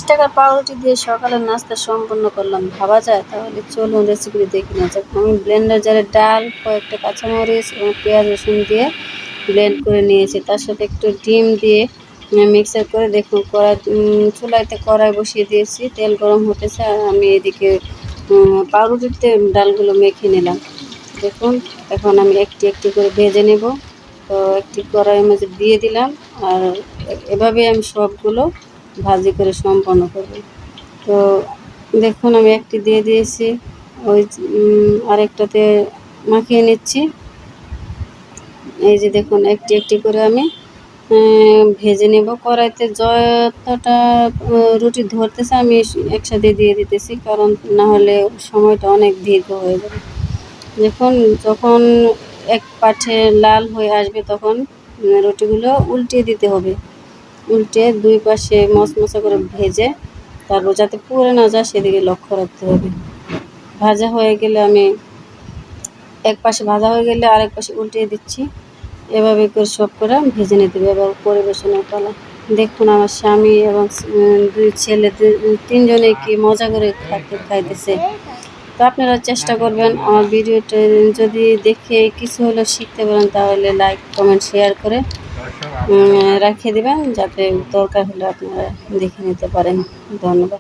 টাকার পাউরুটি দিয়ে সকালের নাস্তা সম্পন্ন করলাম, ভাবা যায়? তাহলে চলুন রেসিপিটি দেখে নেওয়া যাক। আমি ব্লেন্ডার জারে ডাল, কয়েকটা কাঁচামরিচ এবং পেঁয়াজ রসুন দিয়ে ব্লেন্ড করে নিয়েছি। তার সাথে একটু ডিম দিয়ে মিক্সার করে দেখুন চুলাইতে কড়াই বসিয়ে দিয়েছি, তেল গরম হতেছে আর আমি এদিকে পাউরুটিতে ডালগুলো মেখে নিলাম। দেখুন এখন আমি একটি একটি করে ভেজে নেব। তো একটি কড়াইয়ের মাঝে দিয়ে দিলাম আর এভাবে আমি সবগুলো ভাজি করে সম্পন্ন করব। তো দেখুন আমি একটি দিয়ে দিয়েছি, ওই আরেকটাতে মাখিয়ে নিচ্ছি। এই যে দেখুন একটি একটি করে আমি ভেজে নেব। কড়াইতে যতটা রুটি ধরতেছে আমি একসাথে দিয়ে দিতেছি, কারণ না হলে সময়টা অনেক দীর্ঘ হয়ে যাবে। দেখুন যখন এক পাশে লাল হয়ে আসবে তখন রুটিগুলো উল্টিয়ে দিতে হবে। উল্টে দুই পাশে মচমচা করে ভেজে তারপর যাতে পুড়ে না যায় সেদিকে লক্ষ্য রাখতে হবে। ভাজা হয়ে গেলে আমি এক পাশে ভাজা হয়ে গেলে আরেক পাশে উল্টিয়ে দিচ্ছি। এভাবে করে সব করে ভেজে নিতে হবে। এবার পরিবেশনের পালা। দেখুন আমার স্বামী এবং দুই ছেলে তিনজনে কি মজা করে খাইতেছে। তো আপনারা চেষ্টা করবেন আমার ভিডিওটা যদি দেখে কিছু হলেও শিখতে পারেন, তাহলে লাইক কমেন্ট শেয়ার করে রেখে দেবেন, যাতে দরকার হলে আপনারা দেখে নিতে পারেন। ধন্যবাদ।